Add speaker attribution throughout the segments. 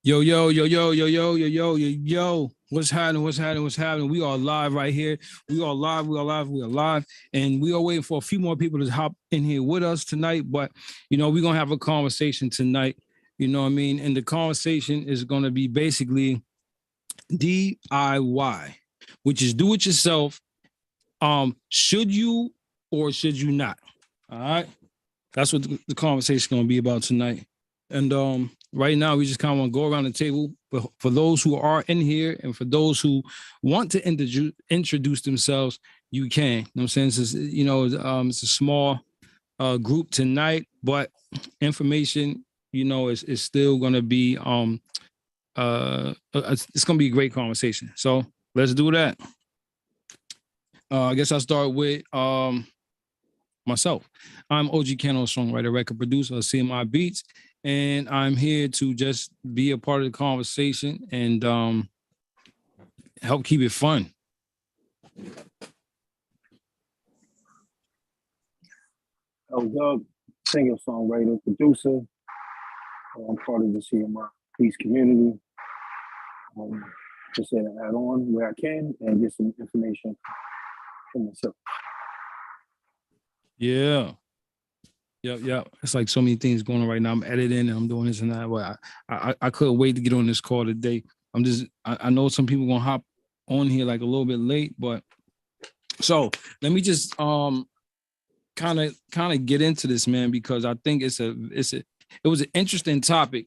Speaker 1: Yo, yo, yo, yo, yo, yo, yo, yo, yo, yo. What's happening? What's happening? What's happening? We are live right here. We are live. We are live. We are live. And we are waiting for a few more people to hop in here with us tonight. But, we're going to have a conversation tonight. You know what I mean? And the conversation is going to be basically DIY, which is do it yourself. Should you or should you not? All right. That's what the conversation is going to be about tonight. And right now, we just kind of want to go around the table. But for those who are in here and for those who want to introduce themselves, you can. You know what I'm saying? It's a small group tonight, but information, is still going to be, it's going to be a great conversation. So let's do that. I guess I'll start with myself. I'm OG CAN-NOE songwriter, record producer of CMI Beats, and I'm here to just be a part of the conversation and help keep it fun.
Speaker 2: Doug, singer, songwriter, producer. I'm part of the CMI Beats community. Just here to add on where I can and get some information for myself.
Speaker 1: Yeah. Yep. It's like so many things going on right now. I'm editing and I'm doing this and that. But I couldn't wait to get on this call today. I know some people gonna hop on here like a little bit late, but so let me just kind of get into this, man, because I think it was an interesting topic.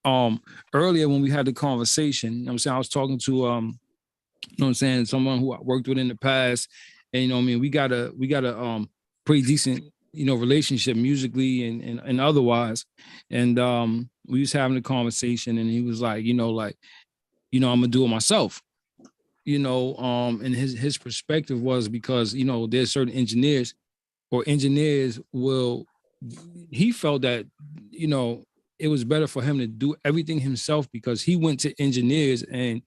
Speaker 1: Earlier when we had the conversation, I'm saying I was talking to someone who I worked with in the past, and we got a pretty decent relationship musically and otherwise, and we was having a conversation, and he was like, I'm gonna do it myself, and his perspective was because there's certain engineers will, he felt that it was better for him to do everything himself because he went to engineers and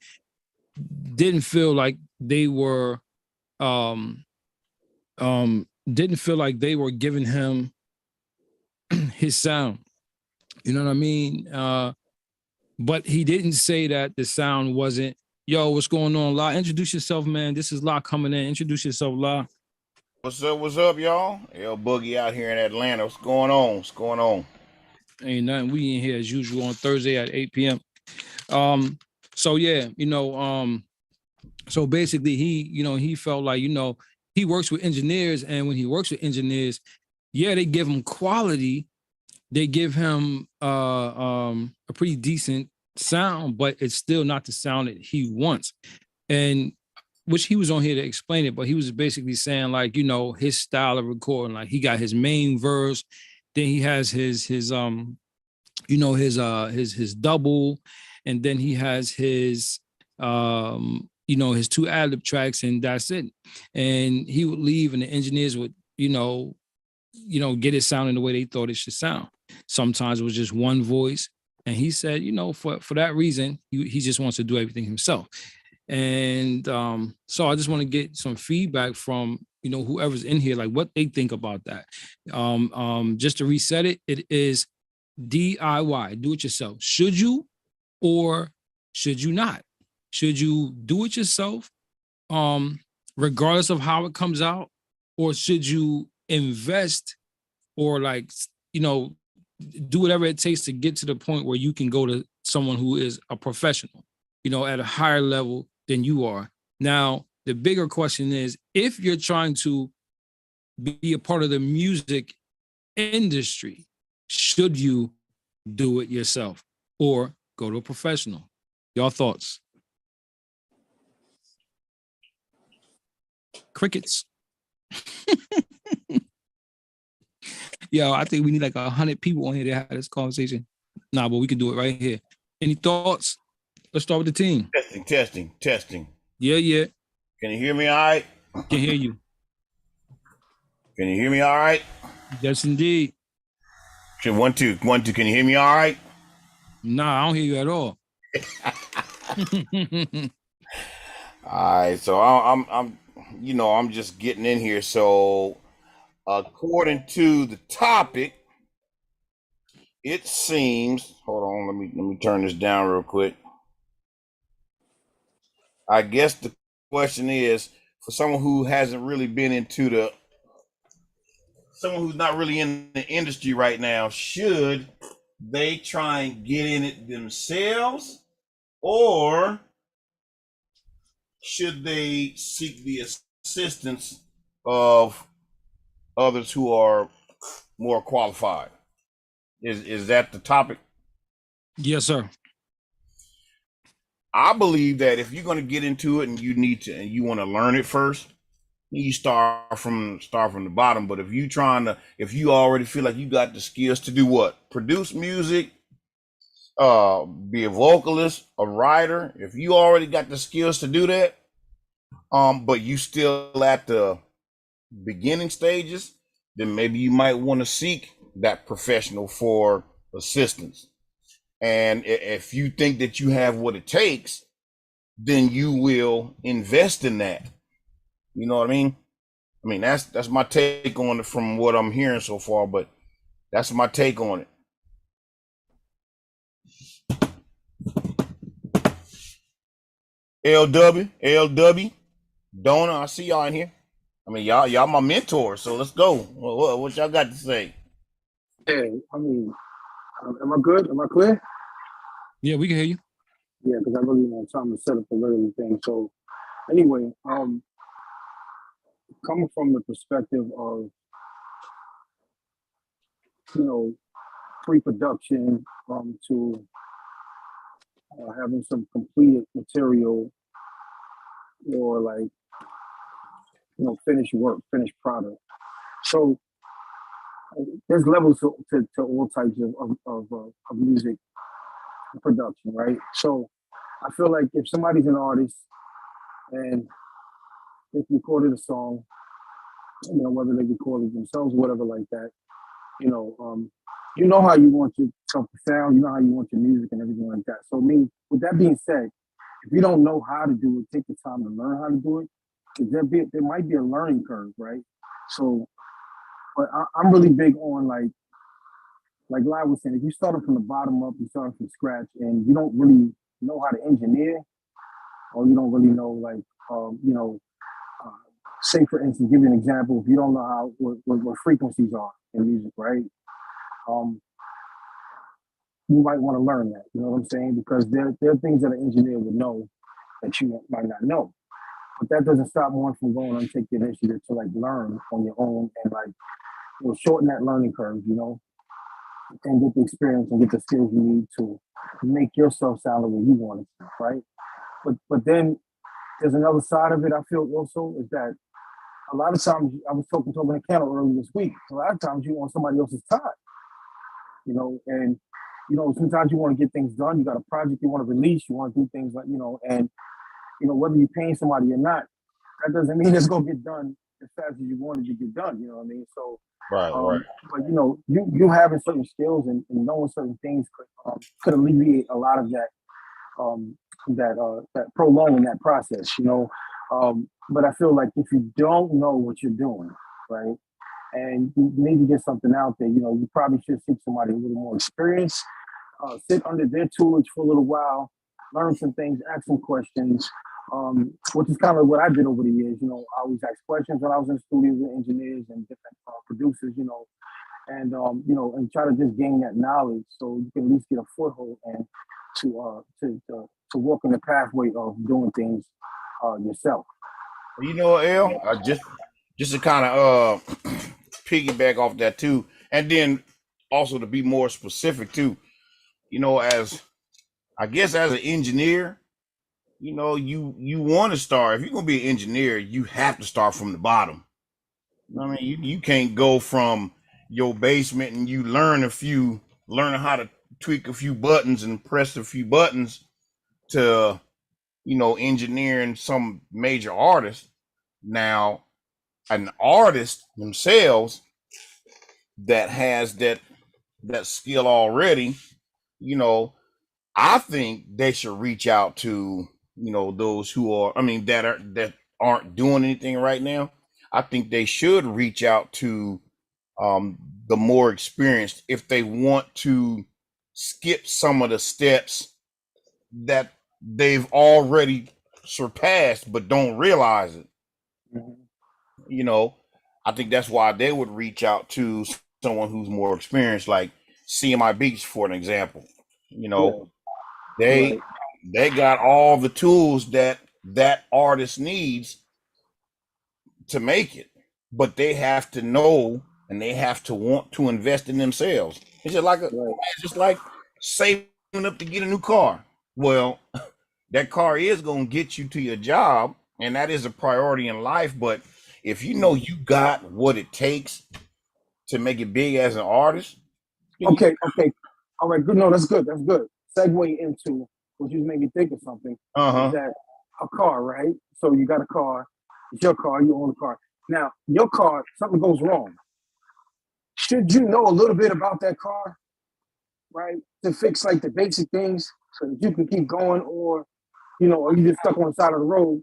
Speaker 1: didn't feel like they were didn't feel like they were giving him his sound. You know what I mean? But he didn't say that the sound wasn't, yo, what's going on, La? Introduce yourself, man. This is La coming in. Introduce yourself, La.
Speaker 3: What's up, y'all? L Boogie out here in Atlanta. What's going on? What's going on?
Speaker 1: Ain't nothing. We in here as usual on Thursday at 8 p.m. So yeah, so basically he felt like, he works with engineers, and when he works with engineers, yeah, they give him quality, they give him a pretty decent sound, but it's still not the sound that he wants. And which he was on here to explain it, but he was basically saying like, his style of recording, like he got his main verse, then he has his double, and then he has his his two ad-lib tracks, and that's it. And he would leave, and the engineers would, get it sounding the way they thought it should sound. Sometimes it was just one voice. And he said, for that reason, he just wants to do everything himself. And so I just want to get some feedback from, whoever's in here, like what they think about that. Just to reset it, it is DIY, do it yourself. Should you or should you not? Should you do it yourself, regardless of how it comes out, or should you invest or do whatever it takes to get to the point where you can go to someone who is a professional, at a higher level than you are? Now, the bigger question is, if you're trying to be a part of the music industry, should you do it yourself or go to a professional? Your thoughts? Crickets. Yo, I think we need like 100 people on here to have this conversation. Nah, but we can do it right here. Any thoughts? Let's start with the team.
Speaker 3: Testing.
Speaker 1: Yeah.
Speaker 3: Can you hear me all right?
Speaker 1: Can hear you.
Speaker 3: Can you hear me all right?
Speaker 1: Yes, indeed.
Speaker 3: 1, 2. Can you hear me all right?
Speaker 1: Nah, I don't hear you at all.
Speaker 3: All right, so I'm just getting in here. So according to the topic, it seems. Hold on, let me turn this down real quick. I guess the question is for someone who hasn't really been into the someone who's not really in the industry right now, should they try and get in it themselves, or should they seek the assistance of others who are more qualified? Is that the topic?
Speaker 1: Yes, sir.
Speaker 3: I believe that if you're going to get into it and you need to and you want to learn it first, you start from the bottom. But if you already feel like you got the skills to do what? Produce music, be a vocalist, a writer. If you already got the skills to do that, but you still at the beginning stages, then maybe you might want to seek that professional for assistance. And if you think that you have what it takes, then you will invest in that. You know what I mean? I mean, that's my take on it from what I'm hearing so far, but that's my take on it. LW, Donna, I see y'all in here. I mean, y'all my mentors, so let's go. What y'all got to say?
Speaker 2: Hey, I mean, am I good? Am I clear?
Speaker 1: Yeah, we can hear you.
Speaker 2: Yeah, because I really want time to set up the little thing. So anyway, coming from the perspective of, you know, pre-production to having some completed material or like, finished work, finished product. So there's levels to all types of music production, right? So I feel like if somebody's an artist and they've recorded a song, whether they recorded themselves or whatever like that, you know how you want yourself to sound, you know how you want your music and everything like that. So me, with that being said, if you don't know how to do it, take the time to learn how to do it. Because there might be a learning curve, right? So, but I'm really big on like Lai was saying, if you started from the bottom up, you started from scratch, and you don't really know how to engineer, or you don't really know uh, say for instance, give you an example. If you don't know what frequencies are in music, right? Um, you might want to learn that. You know what I'm saying? Because there are things that an engineer would know that you might not know. But that doesn't stop one from going and take the initiative to like learn on your own and like shorten that learning curve, and get the experience and get the skills you need to make yourself sound the way you want it, right? But then there's another side of it. I feel also is that a lot of times I was talking to a Cano earlier this week. A lot of times you want somebody else's time, and sometimes you want to get things done. You got a project you want to release. You want to do things like and whether you're paying somebody or not, that doesn't mean it's gonna get done as fast as you wanted to get done. You know what I mean? So,
Speaker 3: Right.
Speaker 2: but you having certain skills and knowing certain things could alleviate a lot of that prolonging that process. But I feel like if you don't know what you're doing, right, and you need to get something out there, you probably should seek somebody a little more experienced, sit under their tutelage for a little while, learn some things, ask some questions, which is kind of what I did over the years. I always asked questions when I was in the studio with engineers and different producers, and try to just gain that knowledge so you can at least get a foothold and to walk in the pathway of doing things yourself.
Speaker 3: You know what, L? Just to kind of piggyback off that too, and then also to be more specific too. As I guess as an engineer, you want to start. If you're gonna be an engineer, you have to start from the bottom. I mean, you can't go from your basement and you learning how to tweak a few buttons and press a few buttons to engineering some major artist. Now, an artist themselves that has that skill already, you know, I think they should reach out to those who are, I mean, that aren't doing anything right now. I think they should reach out to um, the more experienced if they want to skip some of the steps that they've already surpassed but don't realize it.
Speaker 2: Mhm.
Speaker 3: You know, I think that's why they would reach out to someone who's more experienced, like CMI Beach, for an example. You
Speaker 2: Yeah,
Speaker 3: know, they
Speaker 2: right.
Speaker 3: they got all the tools that that artist needs to make it, but they have to know and they have to want to invest in themselves. It's just like
Speaker 2: Right.
Speaker 3: it's just like saving up to get a new car. Well, that car is going to get you to your job, and that is a priority in life. But if you know you got what it takes to make it big as an artist, then you,
Speaker 2: Okay, okay. All right, good. No, that's good. That's good. Segue into what you made me think of something is
Speaker 3: uh-huh.
Speaker 2: that a car, right? So you got a car, it's your car, you own a car. Now, your car, something goes wrong. Should you know a little bit about that car, right? To fix like the basic things so that you can keep going, or or you just stuck on the side of the road,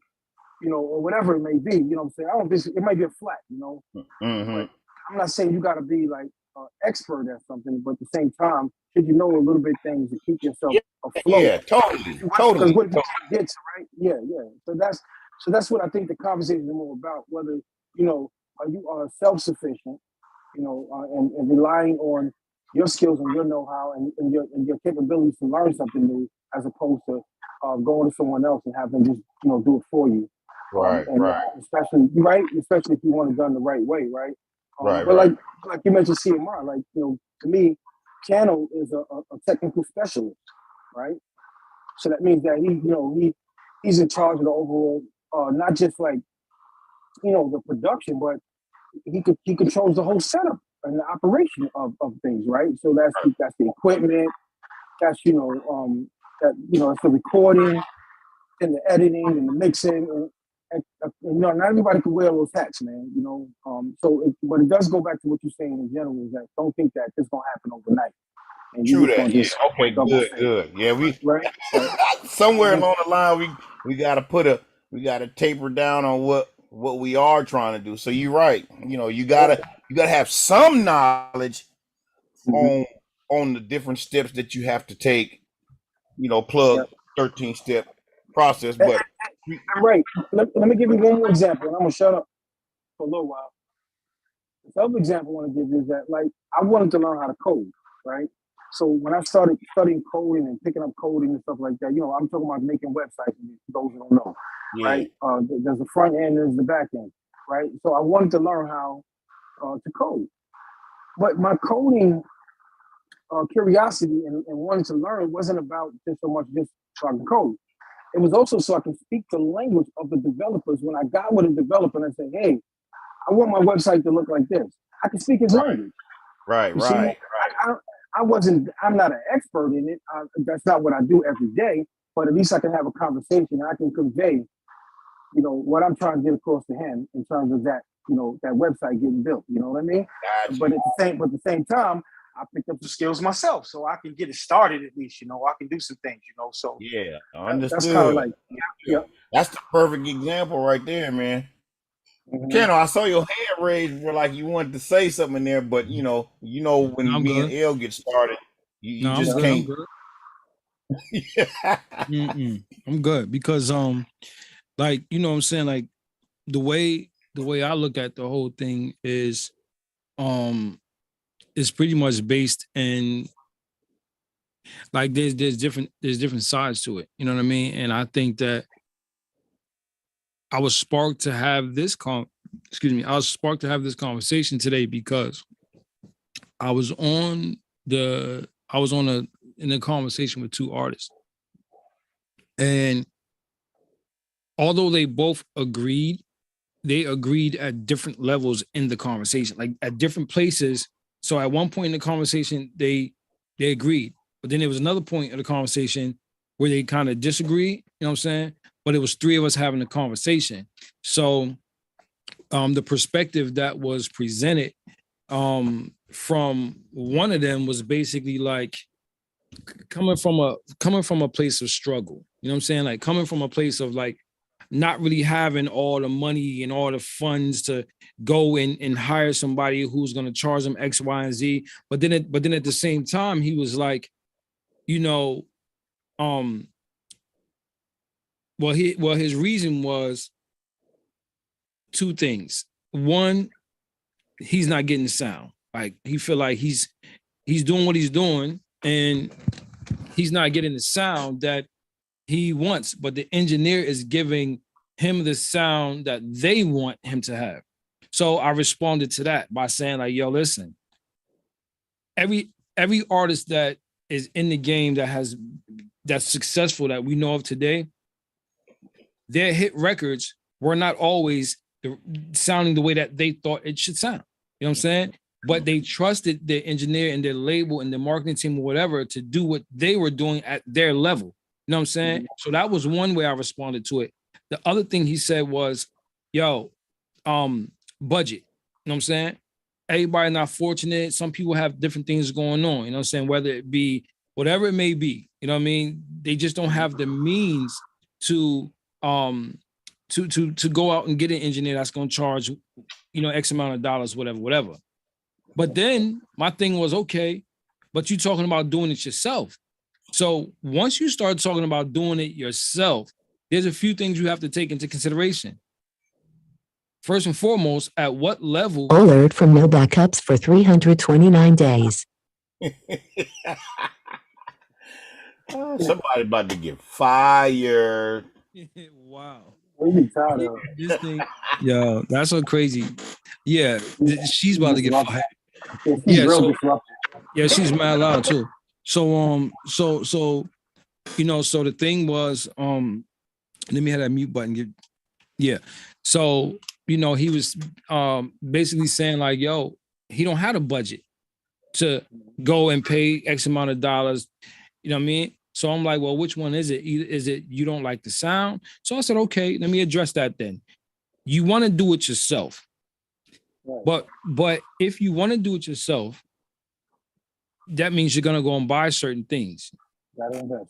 Speaker 2: or whatever it may be. You know what I'm saying? I don't think it might be a flat,
Speaker 3: Mm-hmm.
Speaker 2: but I'm not saying you got to be like an expert at something, but at the same time, should you know a little bit things to keep yourself
Speaker 3: Yeah,
Speaker 2: afloat?
Speaker 3: yeah, totally,
Speaker 2: Because
Speaker 3: totally.
Speaker 2: what if you can't get to, right? Yeah, yeah. So that's what I think the conversation is more about. Whether are you are self-sufficient, and relying on your skills and your know-how and your capabilities to learn something new, as opposed to going to someone else and have them just do it for you.
Speaker 3: Right,
Speaker 2: And
Speaker 3: right,
Speaker 2: especially right, especially if you want it done the right way, right?
Speaker 3: right,
Speaker 2: But
Speaker 3: right.
Speaker 2: like you mentioned CMI, like to me, Cano is a technical specialist, right? So that means that he's in charge of the overall, not just like the production, but he controls the whole setup and the operation of things, right? So that's the equipment, that's that's the recording and the editing and the mixing, and not everybody can wear those hats, man. But it does go back to what you're saying in general, is that don't think that this gonna happen overnight and you're
Speaker 3: True
Speaker 2: just
Speaker 3: that.
Speaker 2: gonna
Speaker 3: Yeah.
Speaker 2: just
Speaker 3: Okay.
Speaker 2: double
Speaker 3: Good.
Speaker 2: think,
Speaker 3: Good. Yeah. We
Speaker 2: right? Right.
Speaker 3: somewhere
Speaker 2: Mm-hmm.
Speaker 3: along the line we got to we got to taper down on what we are trying to do. So you're right. You gotta have some knowledge
Speaker 2: Mm-hmm.
Speaker 3: on the different steps that you have to take. Plug
Speaker 2: Yep.
Speaker 3: 13-step process,
Speaker 2: And,
Speaker 3: but we,
Speaker 2: and right. Let me give you one more example, and I'm gonna shut up for a little while. The other example I want to give you is that, like, I wanted to learn how to code, right? So when I started studying coding and picking up coding and stuff like that, I'm talking about making websites. For those who don't know,
Speaker 3: yeah,
Speaker 2: right? There's the front end, there's the back end, right? So I wanted to learn how to code, but my coding curiosity and wanting to learn wasn't about just so much just so I can code. It was also so I can speak the language of the developers. When I got with a developer and I said, "Hey, I want my website to look like this," I can speak his
Speaker 3: right,
Speaker 2: language.
Speaker 3: right,
Speaker 2: You see,
Speaker 3: right,
Speaker 2: I'm not an expert in it. That's not what I do every day, but at least I can have a conversation and I can convey, what I'm trying to get across to him in terms of that, that website getting built. You know what I mean?
Speaker 3: got
Speaker 2: But
Speaker 3: you.
Speaker 2: at the same time, I picked up the skills myself, so I can get it started at least. I can do some things. So
Speaker 3: Yeah,
Speaker 2: that's kind of
Speaker 3: understood.
Speaker 2: like, yeah.
Speaker 3: That's the perfect example right there, man.
Speaker 2: Mm-hmm.
Speaker 3: Kendall, I saw your hand raised for like you wanted to say something in there, but
Speaker 1: No,
Speaker 3: when
Speaker 1: I'm
Speaker 3: me and
Speaker 1: good.
Speaker 3: L get started, you
Speaker 1: No, I'm
Speaker 3: just
Speaker 2: Yeah.
Speaker 1: good. I'm
Speaker 3: can't.
Speaker 1: good. I'm good because like what I'm saying, like the way I look at the whole thing um is pretty much based in, like, there's different sides to it. You know what I mean? And I think that I was sparked to have this I was sparked to have this conversation today because I was on I was on a in a conversation with two artists. And although they agreed at different levels in the conversation, like at different places. So at one point in the conversation, they agreed, but then there was another point of the conversation where they kind of disagreed. You know what I'm saying? But it was three of us having a conversation. So the perspective that was presented from one of them was basically like coming from a place of struggle. You know what I'm saying? Like coming from a place of like not really having all the money and all the funds to go and hire somebody who's going to charge them X, Y, and Z. But then at the same time, he was like, you know, well, his reason was two things. One, he's not getting the sound. Like he feel like he's doing what he's doing and he's not getting the sound that he wants, but the engineer is giving him the sound that they want him to have. So I responded to that by saying like, yo, listen, every artist that is in the game that's successful that we know of today, their hit records were not always sounding the way that they thought it should sound. You know what I'm saying? But they trusted their engineer and their label and their marketing team or whatever to do what they were doing at their level. You know what I'm saying? So that was one way I responded to it. The other thing he said was, yo, budget. You know what I'm saying? Everybody not fortunate. Some people have different things going on. You know what I'm saying? Whether it be whatever it may be. You know what I mean? They just don't have the means to go out and get an engineer that's going to charge, you know, X amount of dollars, whatever. But then my thing was, okay, but you talking about doing it yourself. So once you start talking about doing it yourself, there's a few things you have to take into consideration. First and foremost, at what level?
Speaker 4: Alert from no backups for 329 days.
Speaker 3: Somebody about to get fired.
Speaker 1: Wow.
Speaker 2: What are you tired of?
Speaker 1: This thing, yo, that's so crazy. Yeah, she's about to get fired.
Speaker 2: Yeah, so,
Speaker 1: yeah, she's mad loud too. So you know, so the thing was, let me have that mute button. Yeah. So, you know, he was basically saying like, yo, he don't have a budget to go and pay X amount of dollars. You know what I mean? So I'm like, well, which one is it? Is it you don't like the sound? So I said, okay, let me address that then. You want to do it yourself. Right. But if you want to do it yourself, that means you're going to go and buy certain things.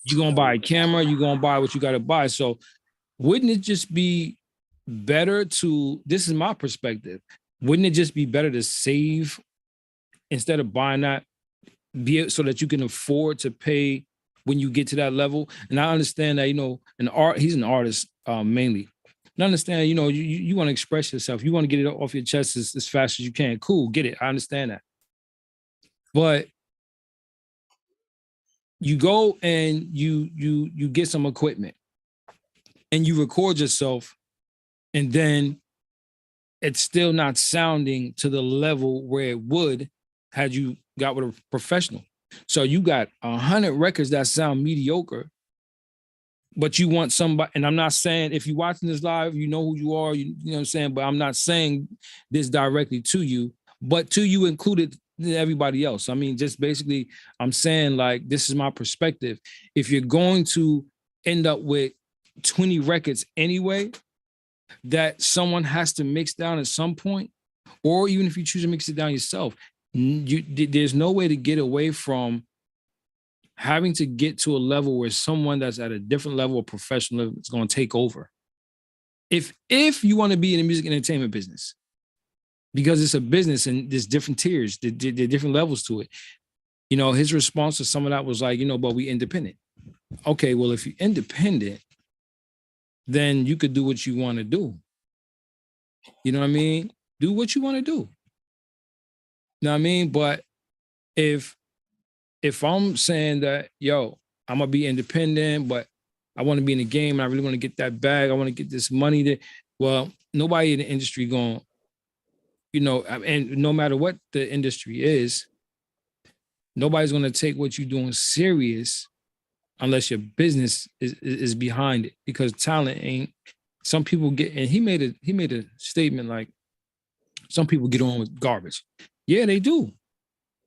Speaker 1: You're going to buy a camera, you're going to buy what you got to buy. So wouldn't it just be better to, this is my perspective, wouldn't it just be better to save instead of buying that, so that you can afford to pay when you get to that level? And I understand that, you know, he's an artist mainly. And I understand, you know, you want to express yourself. You want to get it off your chest as fast as you can. Cool, get it. I understand that. But you go and you get some equipment and you record yourself, and then it's still not sounding to the level where it would had you got with a professional. So you got 100 records that sound mediocre, but you want somebody, and I'm not saying if you're watching this live, you know who you are, you know what I'm saying, but I'm not saying this directly to you, but to you included everybody else. I mean, just basically, I'm saying like, this is my perspective. If you're going to end up with 20 records anyway, that someone has to mix down at some point, or even if you choose to mix it down yourself, there's no way to get away from having to get to a level where someone that's at a different level of professional is going to take over. If you want to be in the music and entertainment business, because it's a business and there's different tiers, there are different levels to it. You know, his response to some of that was like, you know, but we independent. Okay, well, if you're independent, then you could do what you want to do. You know what I mean? Do what you want to do. You know what I mean? But if I'm saying that, yo, I'm going to be independent, but I want to be in the game and I really want to get that bag, I want to get this money that, well, nobody in the industry going, you know, and no matter what the industry is, nobody's going to take what you're doing serious unless your business is behind it, because talent ain't. Some people get, and he made a statement like, some people get on with garbage. Yeah, they do.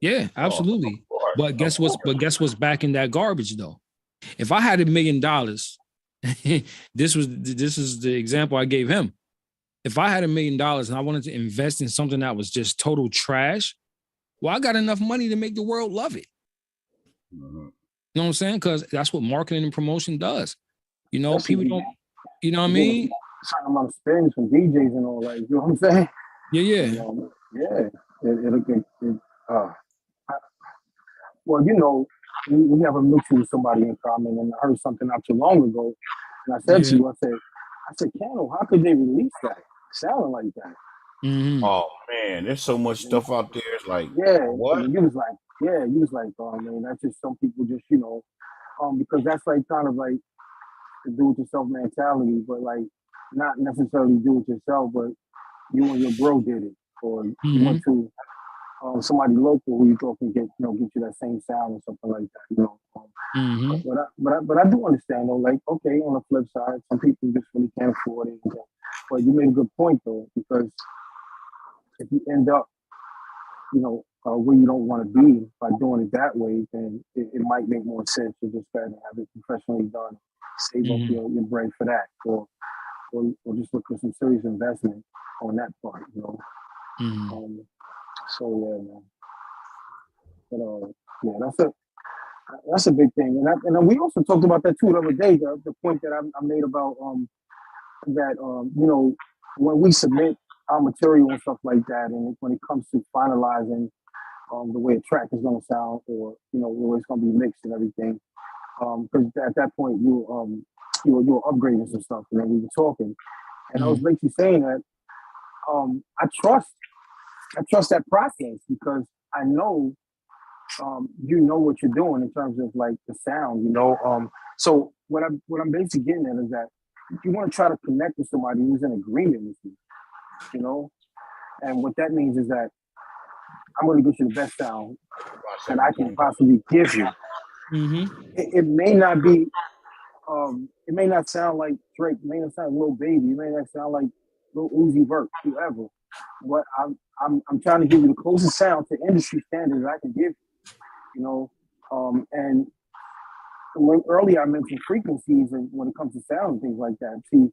Speaker 1: Yeah, absolutely. But guess what's back in that garbage though? If I had $1 million, this is the example I gave him. If I had $1 million and I wanted to invest in something that was just total trash, well, I got enough money to make the world love it. Mm-hmm. You know what I'm saying? Because that's what marketing and promotion does. You know, people don't, you know what I mean?
Speaker 2: Certain amount of spins from DJs and all that. You know what I'm saying?
Speaker 1: Yeah.
Speaker 2: And, yeah, uh, I- well, you know, we have a mutual somebody in common, and I heard something not too long ago, and I said to
Speaker 1: Yeah.
Speaker 2: you, I said, Cano, how could they release that sounding like that?
Speaker 1: Mm-hmm.
Speaker 3: Oh man, there's so much
Speaker 2: And,
Speaker 3: stuff out there. It's like,
Speaker 2: yeah,
Speaker 3: what?
Speaker 2: and you was like, yeah, you was like, oh man, that's just some people just, you know, because that's like kind of like the do it yourself mentality, but like not necessarily do it yourself, but you and your bro did it, or you
Speaker 1: Mm-hmm.
Speaker 2: went to somebody local who you thought can get you that same sound or something like that, you know.
Speaker 1: Mm-hmm.
Speaker 2: But I do understand though. Like, okay, on the flip side, some people just really can't afford it. But you made a good point though, because if you end up, you know, where you don't want to be by doing it that way, then it might make more sense to just kind of have it professionally done, save up
Speaker 1: Mm-hmm.
Speaker 2: your brain for that, or just look for some serious investment on that part, you know.
Speaker 1: Mm-hmm.
Speaker 2: Um, so yeah, man. But yeah, that's a big thing, and then we also talked about that too the other day. The point that I made about that you know, when we submit our material and stuff like that, and when it comes to finalizing the way a track is going to sound, or you know, the way it's going to be mixed and everything, because at that point you were upgrading some stuff, and then we were talking, and I was
Speaker 1: Mm-hmm.
Speaker 2: basically saying that I trust that process because I know you know what you're doing in terms of like the sound, you know. So what I'm basically getting at is that you want to try to connect with somebody who's in agreement with you know. And what that means is that I'm going to get you the best sound that I can possibly give you.
Speaker 1: Mm-hmm.
Speaker 2: It may not be, it may not sound like Drake, it may not sound like Lil Baby, it may not sound like Lil Uzi Vert, whoever. But I'm trying to give you the closest sound to industry standards I can give you know. And when earlier I mentioned frequencies and when it comes to sound and things like that. See,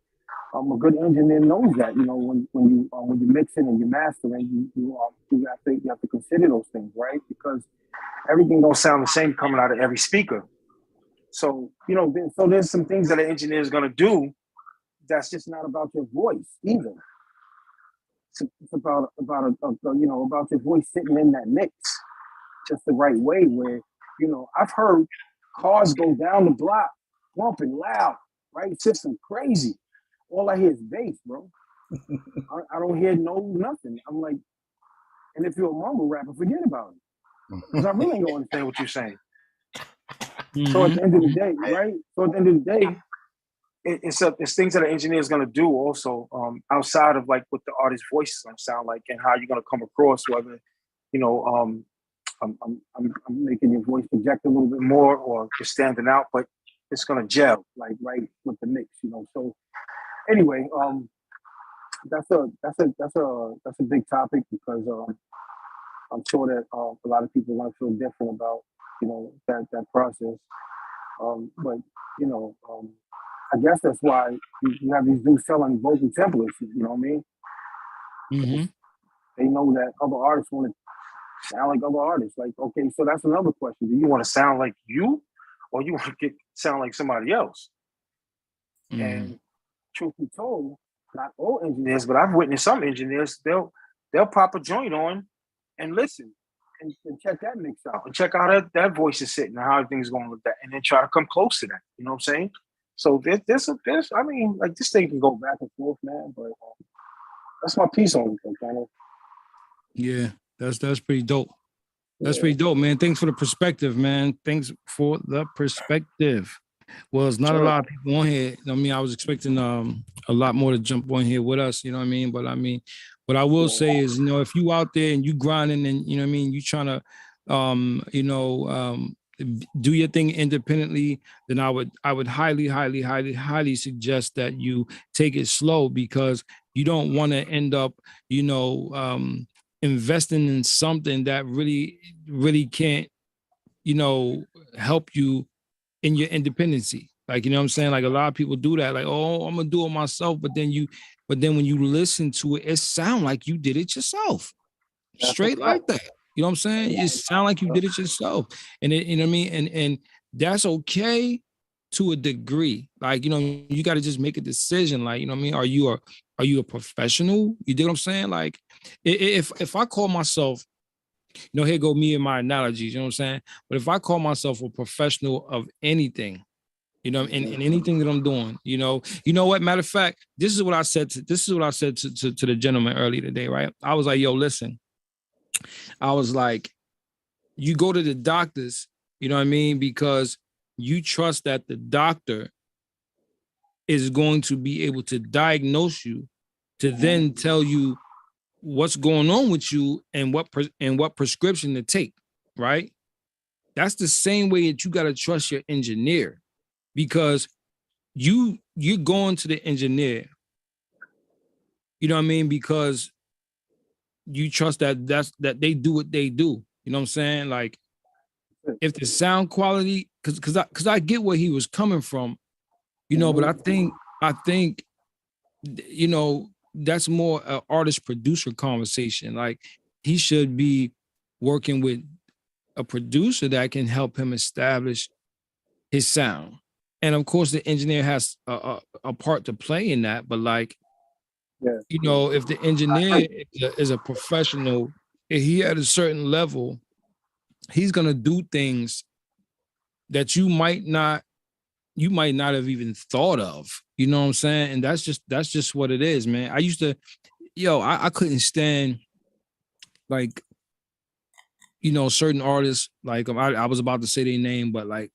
Speaker 2: a good engineer knows that. You know, when you mixing and you mastering, you have to consider those things, right? Because everything don't sound the same coming out of every speaker. So you know, so there's some things that an engineer is going to do that's just not about your voice either. It's you know, about your voice sitting in that mix just the right way. Where you know, I've heard cars go down the block bumping loud, right? System crazy. All I hear is bass, bro. I don't hear nothing. I'm like, and if you're a mumble rapper, forget about it. Because I really ain't gonna understand what you're saying. So at the end of the
Speaker 1: Mm-hmm.
Speaker 2: day, right? So at the end of the day, it's things that an engineer is gonna do also outside of like what the artist's voice is gonna sound like and how you're gonna come across, whether you know I'm making your voice project a little bit more or you're standing out, but it's gonna gel like right with the mix, you know. So anyway, that's a big topic because I'm sure that a lot of people want to feel different about you know that process. But you know, I guess that's why you have these dudes selling vocal templates. You know what I mean?
Speaker 1: Mm-hmm.
Speaker 2: They know that other artists want to sound like other artists. Like, okay, so that's another question: do you want to sound like you, or you want to sound like somebody else?
Speaker 1: Mm-hmm.
Speaker 2: And truth be told, not all engineers, but I've witnessed some engineers. They'll pop a joint on and listen and check that mix out and check how that voice is sitting and how everything's going with that, and then try to come close to that. You know what I'm saying? So there's I mean, like this thing can go back and forth, man. But that's my piece on it, kind of.
Speaker 1: Yeah, that's pretty dope. That's
Speaker 2: Yeah,
Speaker 1: pretty dope, man. Thanks for the perspective, man. Thanks for the perspective. Well, it's not a
Speaker 2: sure.
Speaker 1: lot of people on here. I mean, I was expecting a lot more to jump on here with us, you know what I mean? But I mean, what I will
Speaker 2: Yeah.
Speaker 1: say is, you know, if you out there and you grinding and you know what I mean, you trying to you know, do your thing independently, then I would highly suggest that you take it slow because you don't want to end up, you know, investing in something that really can't, you know, help you in your independency. Like, you know what I'm saying? Like a lot of people do that. Like, oh, I'm gonna do it myself. But then when you listen to it, it sound like you did it yourself.
Speaker 2: That's a
Speaker 1: Straight
Speaker 2: fact.
Speaker 1: like that. You know what I'm saying? It sound like you did it yourself. And it, you know what I mean? And that's okay to a degree. Like, you know, you got to just make a decision. Like, you know what I mean? Are you a professional? You dig what I'm saying? Like, if I call myself, here go me and my analogies, you know what I'm saying? But if I call myself a professional of anything, in anything that I'm doing, you know what? Matter of fact, this is what I said to the gentleman earlier today, right? I was like, yo, listen, I was like, you go to the doctors, you know what I mean? Because you trust that the doctor is going to be able to diagnose you, to then tell you what's going on with you and what prescription to take, right? That's the same way that you got to trust your engineer, because you're going to the engineer, you know what I mean? Because you trust that they do what they do. You know what I'm saying? Like, if the sound quality, because I get where he was coming from, but I think that's more an artist producer conversation. Like, he should be working with a producer that can help him establish his sound. And of course, the engineer has a part to play in that. But like, if the engineer is a professional, if he at a certain level, he's gonna do things that you might not have even thought of. You know what I'm saying? And that's just what it is, man. I used to, I couldn't stand, like, certain artists. Like, I was about to say their name, but like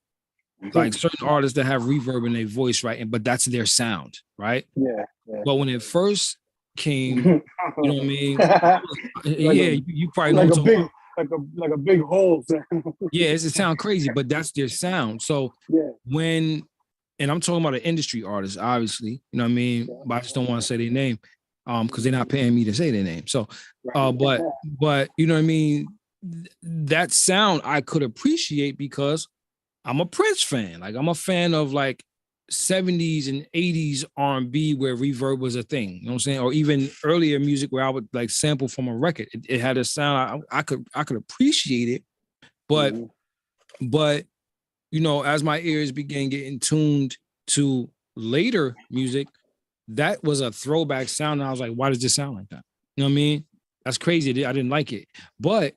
Speaker 1: certain artists that have reverb in their voice, right? But that's their sound, right?
Speaker 2: Yeah.
Speaker 1: But when it first came, you know what I mean? You probably know
Speaker 2: like
Speaker 1: what
Speaker 2: a
Speaker 1: I'm talking
Speaker 2: big,
Speaker 1: about.
Speaker 2: like a big hole.
Speaker 1: Yeah, it sound crazy, but that's their sound. So and I'm talking about an industry artist, obviously, you know what I mean? But I just don't want to say their name, because they're not paying me to say their name. So, but you know what I mean? That sound I could appreciate because I'm a Prince fan. Like, I'm a fan of like 70s and 80s R&B where reverb was a thing. You know what I'm saying? Or even earlier music where I would like sample from a record. It had a sound I could appreciate it, but as my ears began getting tuned to later music, that was a throwback sound. And I was like, why does this sound like that? You know what I mean? That's crazy. I didn't like it, but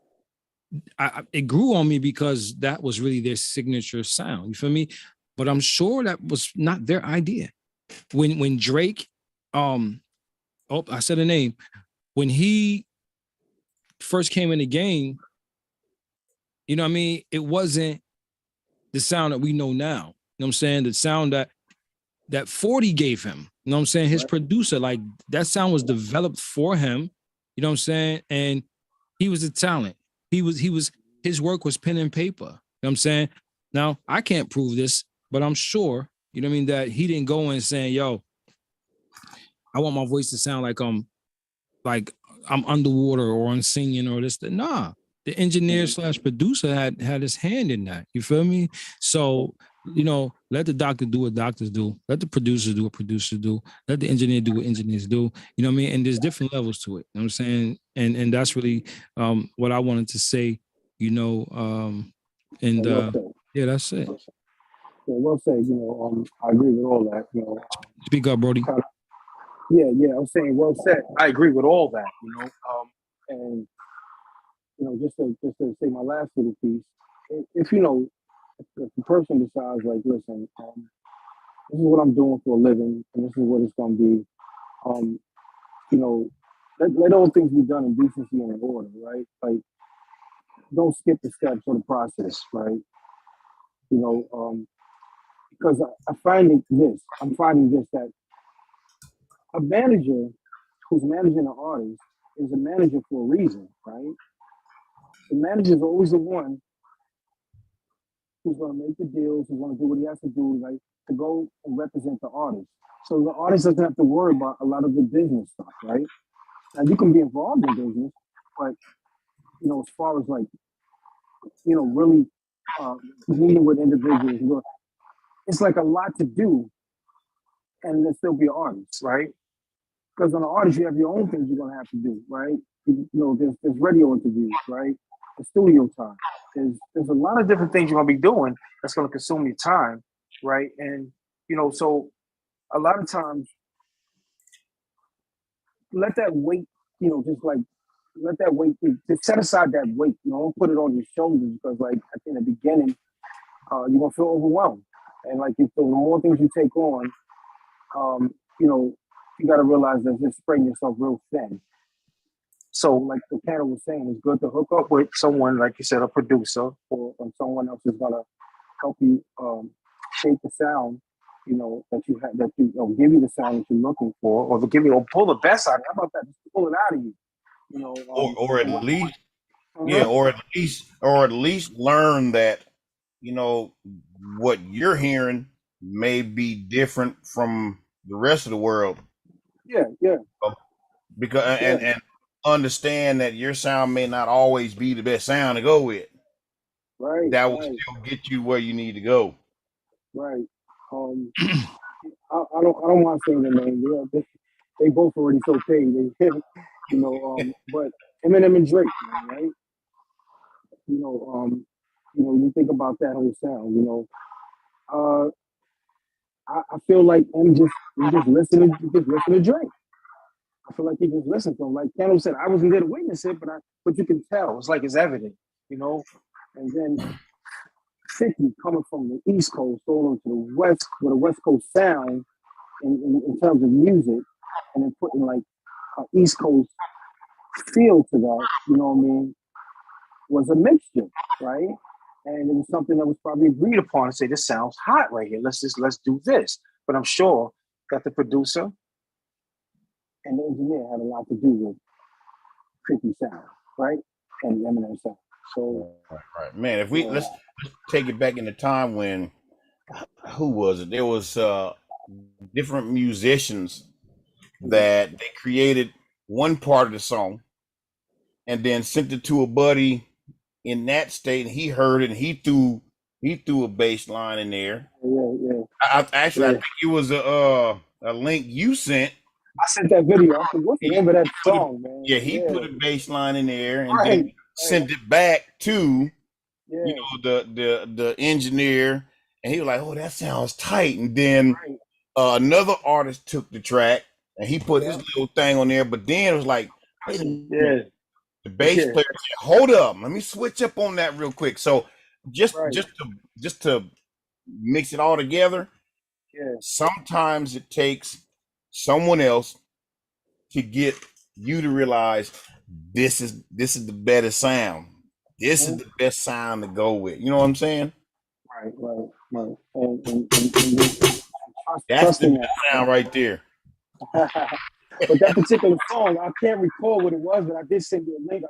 Speaker 1: it grew on me because that was really their signature sound. You feel me? But I'm sure that was not their idea. When Drake, I said a name. When he first came in the game, you know what I mean? It wasn't the sound that we know now. You know what I'm saying? The sound that 40 gave him. You know what I'm saying? His producer, like, that sound was developed for him. You know what I'm saying? And he was a talent. His work was pen and paper. You know what I'm saying? Now, I can't prove this, but I'm sure, you know what I mean, that he didn't go in saying, yo, I want my voice to sound like I'm underwater or I'm singing or this. Nah, the engineer / producer had his hand in that. You feel me? So, let the doctor do what doctors do. Let the producers do what producers do. Let the engineer do what engineers do. You know what I mean? And there's different levels to it. You know what I'm saying? And that's really what I wanted to say, yeah, that's it.
Speaker 2: Well said. I agree with all that.
Speaker 1: Speak up, Brody.
Speaker 2: Yeah. I was saying, well said. I agree with all that. And just to say my last little piece, if the person decides, like, listen, this is what I'm doing for a living, and this is what it's going to be. Let all things be done in decency and in order, right? Like, don't skip the steps or the process, right? Because I'm finding this, that a manager who's managing an artist is a manager for a reason, right? The manager is always the one who's going to make the deals, who's going to do what he has to do, right, to go and represent the artist. So the artist doesn't have to worry about a lot of the business stuff, right? Now, you can be involved in business, but, as far as like, really meeting with individuals, it's like a lot to do and then still be an artist, right? Because on an artist, you have your own things you're going to have to do, right? There's radio interviews, right? The studio time. There's a lot of different things you're going to be doing that's going to consume your time, right? And, so a lot of times, let that weight, just like let that weight, to set aside that weight, don't put it on your shoulders, because like I think in the beginning, you're gonna feel overwhelmed. And like the more things you take on, you gotta realize that you're spreading yourself real thin. So like the Cannon was saying, it's good to hook up with someone, like you said, a producer, or someone else is gonna help you shape the sound, that you have, that give you the sound that you're looking for, or to give you, or pull the best out of you. How about that? Just pull it out of you.
Speaker 3: Or at least,
Speaker 2: uh-huh.
Speaker 3: or at least learn that, what you're hearing may be different from the rest of the world.
Speaker 2: Yeah, yeah.
Speaker 3: Because and understand that your sound may not always be the best sound to go with.
Speaker 2: Right.
Speaker 3: That will still get you where you need to go.
Speaker 2: Right. I don't want to say the name. They both already so paid. But Eminem and Drake, man, right? You think about that whole sound. I feel like he just listening to Drake. I feel like he just listened to him. Like Kendall said, I wasn't there to witness it, but you can tell. It's like it's evident, And then 50 coming from the East Coast going to the West with a West Coast sound in terms of music, and then putting like an East Coast feel to that, was a mixture, right? And it was something that was probably agreed upon to say, this sounds hot right here. Let's do this. But I'm sure that the producer and the engineer had a lot to do with 50 sound, right? And the Eminem sound. So,
Speaker 3: right. Man, if let's take it back in the time when, who was it? There was different musicians that they created one part of the song and then sent it to a buddy in that state, and he heard it, and he threw a bass line in there.
Speaker 2: Yeah.
Speaker 3: I think it was a link you sent.
Speaker 2: I sent that video. I forgot the name of that song, man.
Speaker 3: Yeah, he put a bass line in there and then sent it back to the engineer, and he was like, "Oh, that sounds tight." And then another artist took the track and he put his little thing on there, but then it was like, wait a minute. The bass player said, "Hold up, let me switch up on that real quick." So just to mix it all together, sometimes it takes someone else to get you to realize this is the better sound. This is the best sound to go with. You know what I'm saying?
Speaker 2: Right. And
Speaker 3: that's the best sound right there.
Speaker 2: But that particular song, I can't recall what it was, but I did send you a link.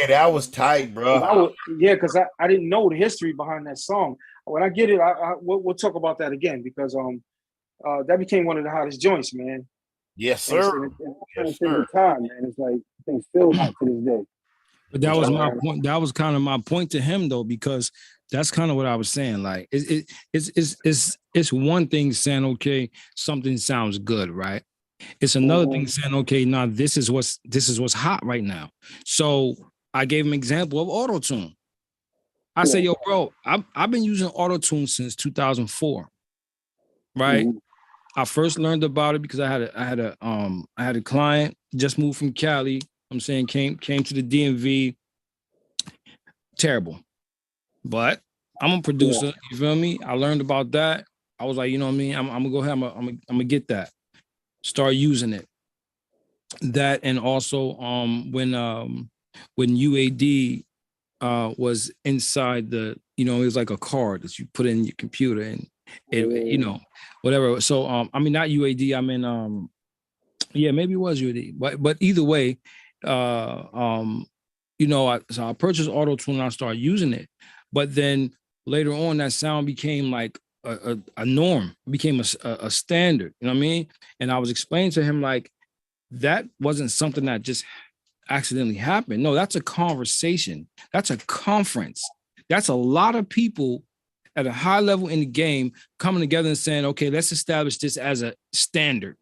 Speaker 3: That was tight, bro.
Speaker 2: Because I didn't know the history behind that song. When I get it, we'll talk about that again, because that became one of the hottest joints, man.
Speaker 3: Yes, sir.
Speaker 2: Yes, sir. Time, man. It's like things still hot to this day.
Speaker 1: But that was my point. That was kind of my point to him, though, because that's kind of what I was saying. Like it's one thing saying, okay, something sounds good, right? It's another thing saying, okay, now this is what's hot right now. So I gave him an example of auto-tune. I say, yo, bro, I've been using auto-tune since 2004, right? I first learned about it because I had a client just moved from Cali. I'm saying came to the DMV. Terrible, but I'm a producer. You feel me? I learned about that. I was like, you know what I mean? I'm gonna go ahead. I'm gonna get that. Start using it. That, and also when UAD was inside the, it was like a card that you put in your computer and it, whatever. So I mean, not UAD, I mean maybe it was UAD, but either way, so I purchased auto tune and I started using it. But then later on, that sound became like a norm. It became a standard. You know what I mean? And I was explaining to him, like, that wasn't something that just accidentally happened. No, that's a conversation. That's a conference. That's a lot of people at a high level in the game coming together and saying, okay, let's establish this as a standard.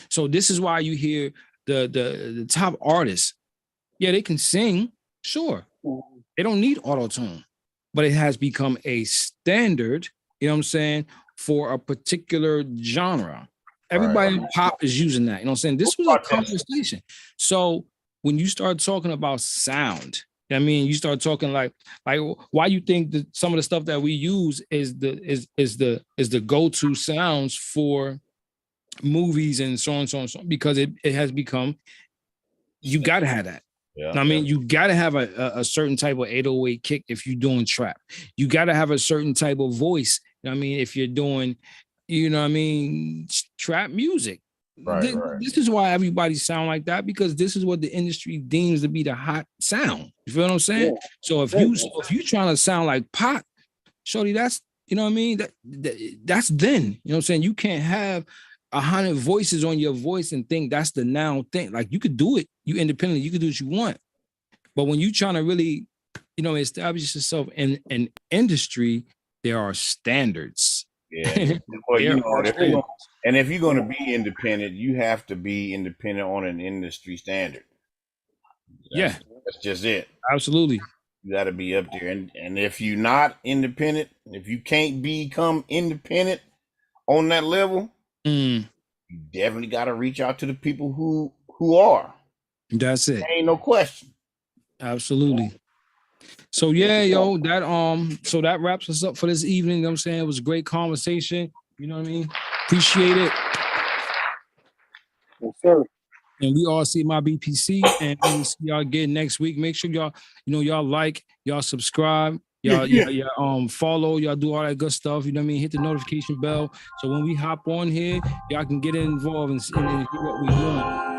Speaker 1: So this is why you hear the top artists. Yeah, they can sing, sure. They don't need auto-tune, but it has become a standard, you know what I'm saying, for a particular genre. Everybody in pop is using that, you know what I'm saying? This was a conversation. So when you start talking about sound, I mean, you start talking like why you think that some of the stuff that we use is the go-to sounds for movies and so on, so on, so on, because it has become, you gotta have that.
Speaker 3: Yeah.
Speaker 1: I mean, you gotta have a certain type of 808 kick if you're doing trap. You gotta have a certain type of voice. I mean, if you're doing, you know what I mean, trap music.
Speaker 3: Right.
Speaker 1: This is why everybody sound like that, because this is what the industry deems to be the hot sound. You feel what I'm saying?
Speaker 2: Yeah.
Speaker 1: So if you trying to sound like Pac, shorty, that's, you know what I mean? That's then, you know what I'm saying? You can't have 100 voices on your voice and think that's the now thing. Like, you could do it, you independently, you could do what you want. But when you trying to really, you know, establish yourself in an industry, there are standards.
Speaker 3: Yeah. Well, you know, and if you're going to be independent, you have to be independent on an industry standard. That's just it.
Speaker 1: Absolutely.
Speaker 3: You got to be up there, and if you're not independent, if you can't become independent on that level, you definitely got to reach out to the people who are.
Speaker 1: That's it.
Speaker 3: Ain't no question.
Speaker 1: Absolutely. So yeah, yo, so that wraps us up for this evening. You know what I'm saying? It was a great conversation. You know what I mean? Appreciate it.
Speaker 2: Yes, sir.
Speaker 1: And we all see my BPC, and we will see y'all again next week. Make sure y'all, you know, y'all like, y'all subscribe, y'all follow, y'all do all that good stuff. You know what I mean? Hit the notification bell, so when we hop on here, y'all can get involved and hear what we're doing.